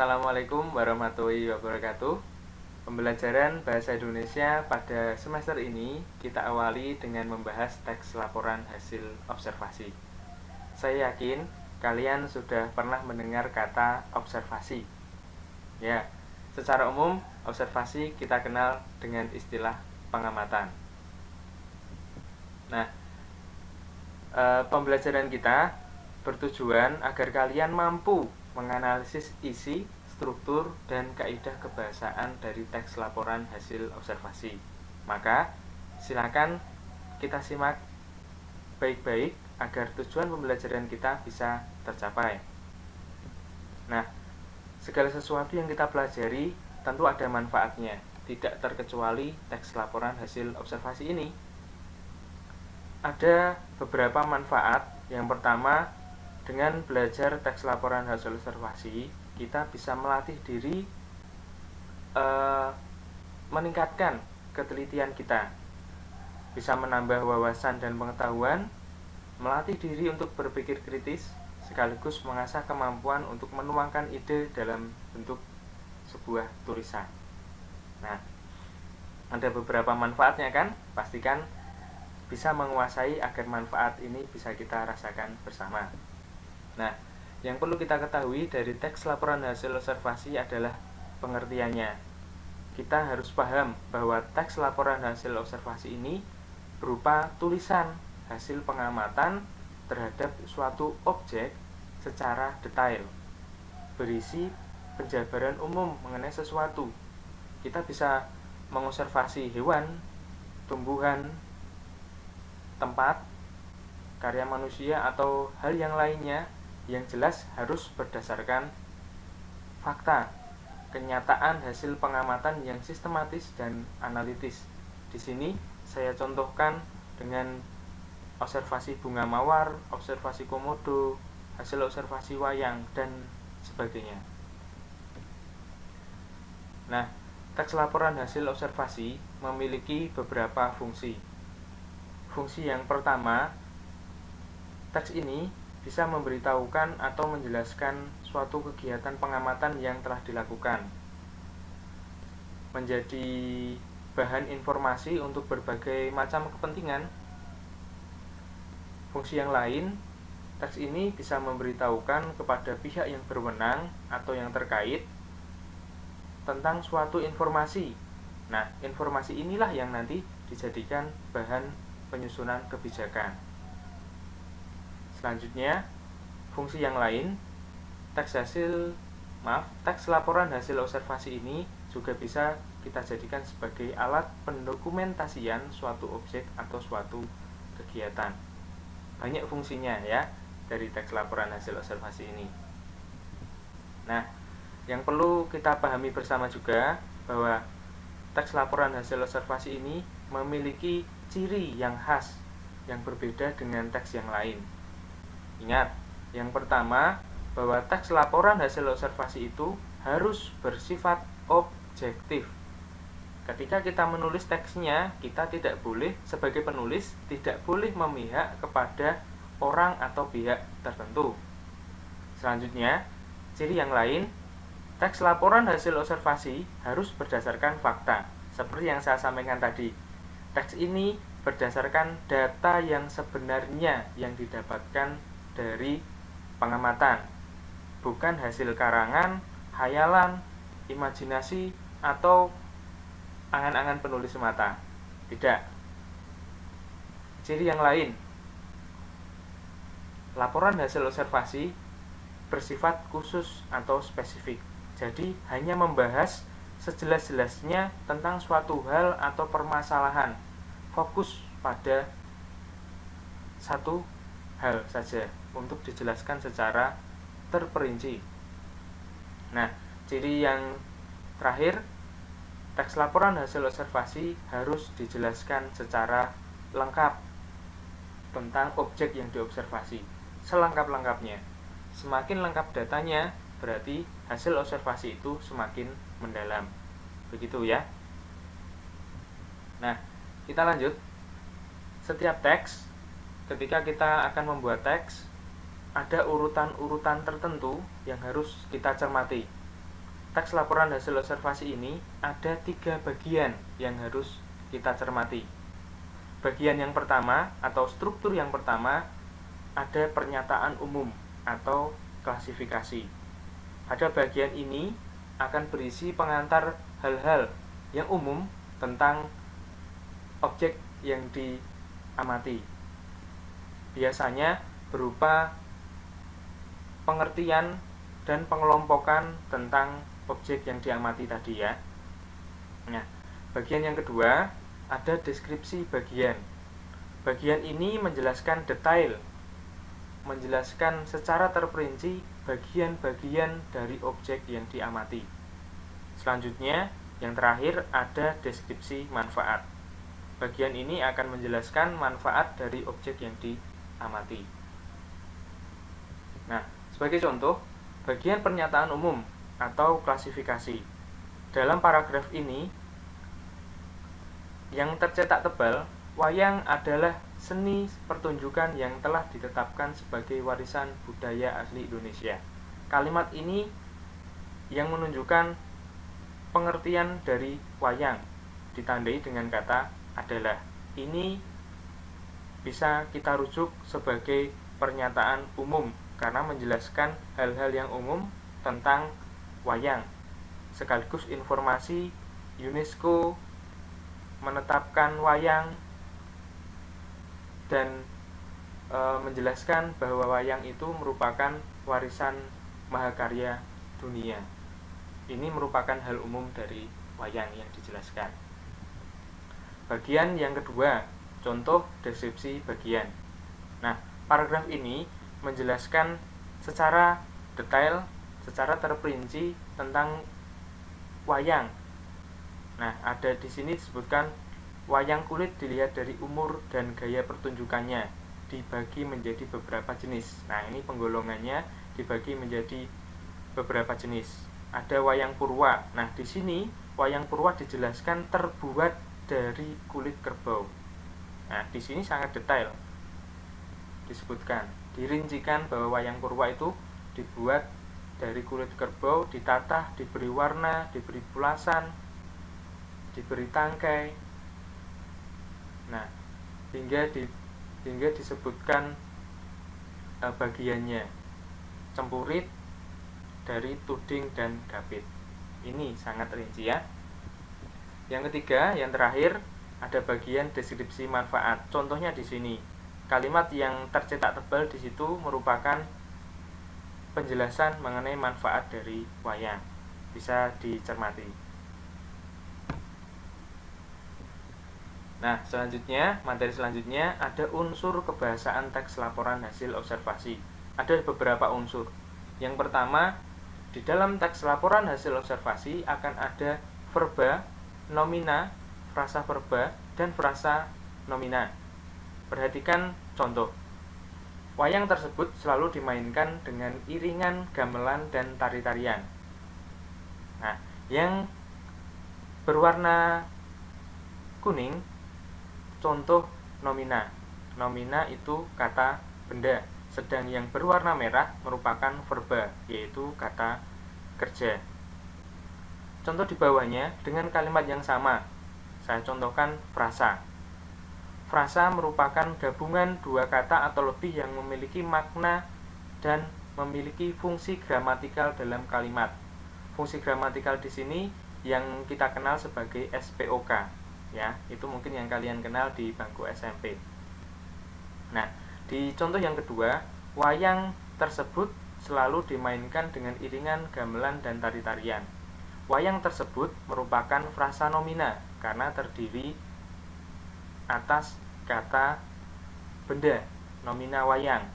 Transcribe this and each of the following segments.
Assalamualaikum warahmatullahi wabarakatuh. Pembelajaran Bahasa Indonesia pada semester ini kita awali dengan membahas teks laporan hasil observasi. Saya yakin kalian sudah pernah mendengar kata observasi. Ya, secara umum observasi kita kenal dengan istilah pengamatan. Nah, pembelajaran kita bertujuan agar kalian mampu menganalisis isi, struktur, dan kaidah kebahasaan dari teks laporan hasil observasi. Maka, silakan kita simak baik-baik agar tujuan pembelajaran kita bisa tercapai. Nah, segala sesuatu yang kita pelajari tentu ada manfaatnya, tidak terkecuali teks laporan hasil observasi ini. Ada beberapa manfaat. Yang pertama, dengan belajar teks laporan hasil observasi, kita bisa melatih diri meningkatkan ketelitian kita, bisa menambah wawasan dan pengetahuan, melatih diri untuk berpikir kritis, sekaligus mengasah kemampuan untuk menuangkan ide dalam bentuk sebuah tulisan. Nah, ada beberapa manfaatnya kan? Pastikan bisa menguasai agar manfaat ini bisa kita rasakan bersama. Nah, yang perlu kita ketahui dari teks laporan hasil observasi adalah pengertiannya. Kita harus paham bahwa teks laporan hasil observasi ini berupa tulisan hasil pengamatan terhadap suatu objek secara detail, berisi penjabaran umum mengenai sesuatu. Kita bisa mengobservasi hewan, tumbuhan, tempat, karya manusia, atau hal yang lainnya yang jelas harus berdasarkan fakta, kenyataan hasil pengamatan yang sistematis dan analitis. Di sini saya contohkan dengan observasi bunga mawar, observasi komodo, hasil observasi wayang, dan sebagainya. Nah, teks laporan hasil observasi memiliki beberapa fungsi. Fungsi yang pertama, teks ini bisa memberitahukan atau menjelaskan suatu kegiatan pengamatan yang telah dilakukan, menjadi bahan informasi untuk berbagai macam kepentingan. Fungsi yang lain, teks ini bisa memberitahukan kepada pihak yang berwenang atau yang terkait tentang suatu informasi. Nah, informasi inilah yang nanti dijadikan bahan penyusunan kebijakan. Selanjutnya, fungsi yang lain, teks laporan hasil observasi ini juga bisa kita jadikan sebagai alat pendokumentasian suatu objek atau suatu kegiatan. Banyak fungsinya ya dari teks laporan hasil observasi ini. Nah, yang perlu kita pahami bersama juga bahwa teks laporan hasil observasi ini memiliki ciri yang khas yang berbeda dengan teks yang lain. Ingat, yang pertama bahwa teks laporan hasil observasi itu harus bersifat objektif. Ketika kita menulis teksnya, kita tidak boleh sebagai penulis tidak boleh memihak kepada orang atau pihak tertentu. Selanjutnya, ciri yang lain, teks laporan hasil observasi harus berdasarkan fakta. Seperti yang saya sampaikan tadi, teks ini berdasarkan data yang sebenarnya yang didapatkan dari pengamatan, bukan hasil karangan, khayalan, imajinasi, atau angan-angan penulis semata. Tidak. Ciri yang lain, laporan hasil observasi bersifat khusus atau spesifik. Jadi hanya membahas sejelas-jelasnya tentang suatu hal atau permasalahan, fokus pada satu hal saja untuk dijelaskan secara terperinci. Nah, ciri yang terakhir, teks laporan hasil observasi harus dijelaskan secara lengkap tentang objek yang diobservasi, selengkap-lengkapnya. Semakin lengkap datanya, berarti hasil observasi itu semakin mendalam. Begitu ya. Nah, kita lanjut. Setiap teks, ketika kita akan membuat teks, ada urutan-urutan tertentu yang harus kita cermati. teks laporan hasil observasi ini ada 3 bagian yang harus kita cermati. Bagian yang pertama atau struktur yang pertama ada pernyataan umum atau klasifikasi. Pada bagian ini akan berisi pengantar hal-hal yang umum tentang objek yang diamati. Biasanya berupa pengertian dan pengelompokan tentang objek yang diamati tadi ya. Nah, bagian yang kedua ada deskripsi bagian. Bagian ini menjelaskan detail, menjelaskan secara terperinci bagian-bagian dari objek yang diamati. Selanjutnya, yang terakhir ada deskripsi manfaat. Bagian ini akan menjelaskan manfaat dari objek yang diamati. Nah, sebagai contoh, bagian pernyataan umum atau klasifikasi. Dalam paragraf ini, yang tercetak tebal, wayang adalah seni pertunjukan yang telah ditetapkan sebagai warisan budaya asli Indonesia. Kalimat ini yang menunjukkan pengertian dari wayang, ditandai dengan kata adalah. Ini bisa kita rujuk sebagai pernyataan umum karena menjelaskan hal-hal yang umum tentang wayang, sekaligus informasi UNESCO menetapkan wayang dan menjelaskan bahwa wayang itu merupakan warisan mahakarya dunia. Ini merupakan hal umum dari wayang yang dijelaskan. Bagian yang kedua, contoh deskripsi bagian. Nah, paragraf ini menjelaskan secara detail, secara terperinci tentang wayang. Nah, ada di sini disebutkan wayang kulit dilihat dari umur dan gaya pertunjukannya, dibagi menjadi beberapa jenis. Nah, ini penggolongannya dibagi menjadi beberapa jenis. Ada wayang purwa. Nah, di sini wayang purwa dijelaskan terbuat dari kulit kerbau. Nah, di sini sangat detail disebutkan, dirincikan bahwa wayang purwa itu dibuat dari kulit kerbau, ditatah, diberi warna, diberi pulasan, diberi tangkai. Nah, hingga disebutkan bagiannya, cempurit, dari tuding dan gapit. Ini sangat rinci ya. Yang ketiga, yang terakhir ada bagian deskripsi manfaat. Contohnya di sini, kalimat yang tercetak tebal di situ merupakan penjelasan mengenai manfaat dari wayang. Bisa dicermati. Nah, selanjutnya, materi selanjutnya ada unsur kebahasaan teks laporan hasil observasi. Ada beberapa unsur. Yang pertama, di dalam teks laporan hasil observasi akan ada verba, nomina, frasa verba, dan frasa nomina. Perhatikan contoh. Wayang tersebut selalu dimainkan dengan iringan, gamelan, dan tari-tarian. Nah, yang berwarna kuning, contoh nomina. Nomina itu kata benda, sedang yang berwarna merah merupakan verba, yaitu kata kerja. Contoh di bawahnya dengan kalimat yang sama. Saya contohkan frasa. Frasa merupakan gabungan dua kata atau lebih yang memiliki makna dan memiliki fungsi gramatikal dalam kalimat. Fungsi gramatikal di sini yang kita kenal sebagai SPOK, ya, itu mungkin yang kalian kenal di bangku SMP. Nah, di contoh yang kedua, wayang tersebut selalu dimainkan dengan iringan, gamelan, dan tari-tarian. Wayang tersebut merupakan frasa nomina karena terdiri atas kata benda, nomina wayang.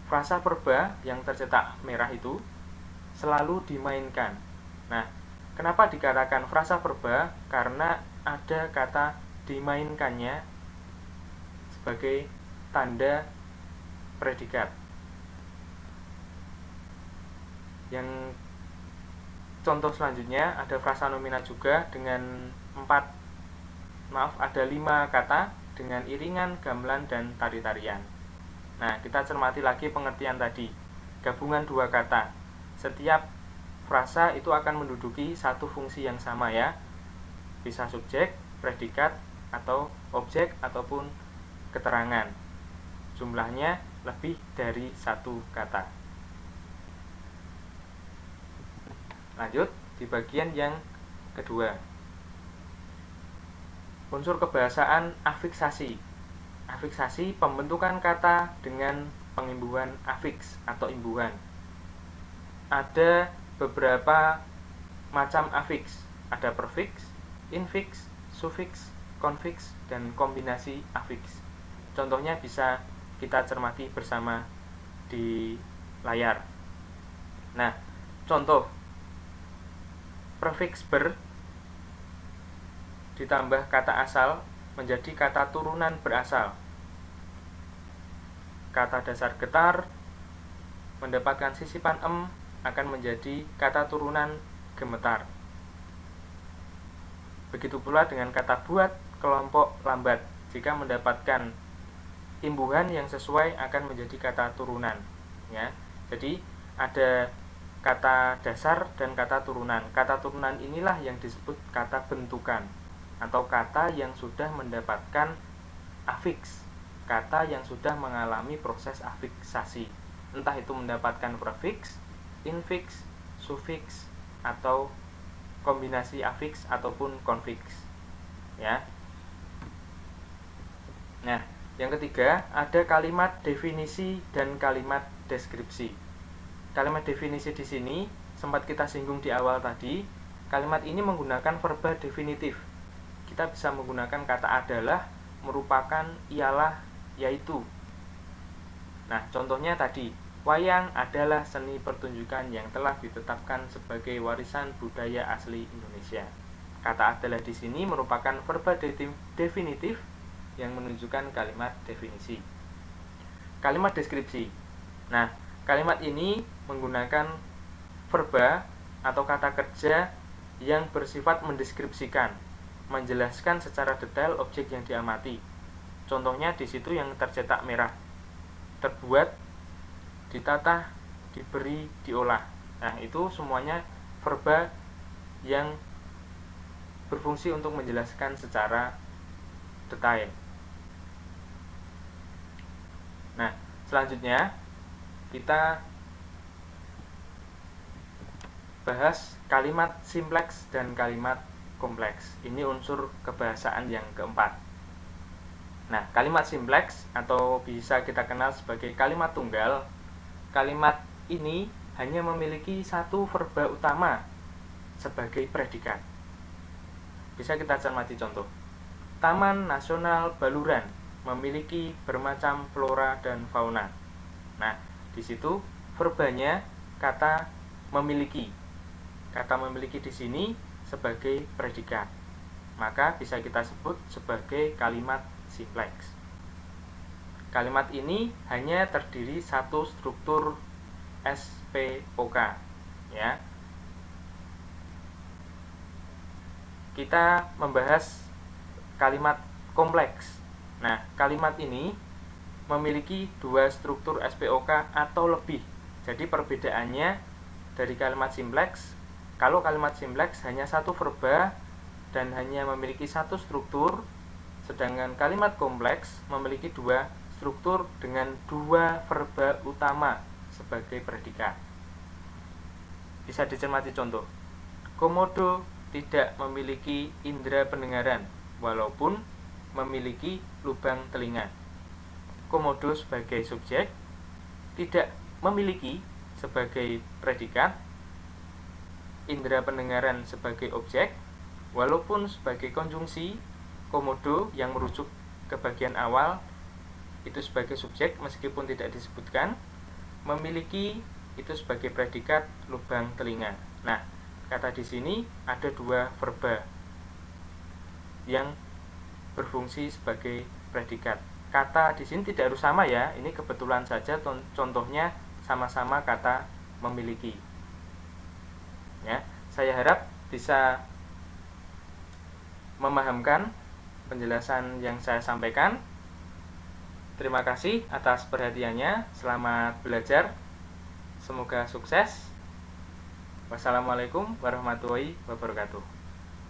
Frasa verba yang tercetak merah itu selalu dimainkan. Nah, kenapa dikatakan frasa verba? Karena ada kata dimainkannya sebagai tanda predikat. Yang contoh selanjutnya ada frasa nomina juga dengan ada 5 kata dengan iringan, gamelan, dan tari-tarian. Nah, kita cermati lagi pengertian tadi. Gabungan dua kata. Setiap frasa itu akan menduduki satu fungsi yang sama ya. Bisa subjek, predikat, atau objek ataupun keterangan. Jumlahnya lebih dari satu kata. Lanjut di bagian yang kedua. Unsur kebahasaan afiksasi. Afiksasi pembentukan kata dengan pengimbuhan afiks atau imbuhan. Ada beberapa macam afiks. Ada prefiks, infiks, sufiks, konfiks, dan kombinasi afiks. Contohnya bisa kita cermati bersama di layar. Nah, contoh prefiks ber ditambah kata asal menjadi kata turunan berasal. Kata dasar getar mendapatkan sisipan em akan menjadi kata turunan gemetar. Begitu pula dengan kata buat kelompok lambat. Jika mendapatkan imbuhan yang sesuai akan menjadi kata turunan ya. Jadi ada kata dasar dan kata turunan. Kata turunan inilah yang disebut kata bentukan atau kata yang sudah mendapatkan afiks, kata yang sudah mengalami proses afiksasi, entah itu mendapatkan prefiks, infiks, sufiks, atau kombinasi afiks ataupun konfiks ya. Nah, yang ketiga ada kalimat definisi dan kalimat deskripsi. Kalimat definisi di sini sempat kita singgung di awal tadi. Kalimat ini menggunakan verba definitif. Kita bisa menggunakan kata adalah, merupakan, ialah, yaitu. Nah, contohnya tadi, wayang adalah seni pertunjukan yang telah ditetapkan sebagai warisan budaya asli Indonesia. Kata adalah di sini merupakan verba definitif yang menunjukkan kalimat definisi. Kalimat deskripsi. Nah, kalimat ini menggunakan verba atau kata kerja yang bersifat mendeskripsikan, menjelaskan secara detail objek yang diamati. Contohnya di situ yang tercetak merah. Terbuat, ditata, diberi, diolah. Nah, itu semuanya verba yang berfungsi untuk menjelaskan secara detail. Nah, selanjutnya kita bahas kalimat simpleks dan kalimat kompleks. Ini unsur kebahasaan yang keempat. Nah, kalimat simpleks atau bisa kita kenal sebagai kalimat tunggal. Kalimat ini hanya memiliki satu verba utama sebagai predikat. Bisa kita cermati contoh. Taman Nasional Baluran memiliki bermacam flora dan fauna. Nah, di situ verbanya kata memiliki. Kata memiliki di sini sebagai predikat. Maka bisa kita sebut sebagai kalimat simpleks. Kalimat ini hanya terdiri satu struktur SPOK ya. Kita membahas kalimat kompleks. Nah, kalimat ini memiliki dua struktur SPOK atau lebih. Jadi perbedaannya dari kalimat simpleks, kalau kalimat simpleks hanya satu verba dan hanya memiliki satu struktur, sedangkan kalimat kompleks memiliki dua struktur dengan dua verba utama sebagai predikat. Bisa dicermati contoh. Komodo tidak memiliki indera pendengaran, walaupun memiliki lubang telinga. Komodo sebagai subjek, tidak memiliki sebagai predikat, indera pendengaran sebagai objek, walaupun sebagai konjungsi, komodo yang merujuk ke bagian awal itu sebagai subjek meskipun tidak disebutkan, memiliki itu sebagai predikat lubang telinga. Nah, kata di sini ada dua verba yang berfungsi sebagai predikat. Kata di sini tidak harus sama ya, ini kebetulan saja contohnya sama-sama kata memiliki. Ya, saya harap bisa memahamkan penjelasan yang saya sampaikan. Terima kasih atas perhatiannya. Selamat belajar. Semoga sukses. Wassalamualaikum warahmatullahi wabarakatuh.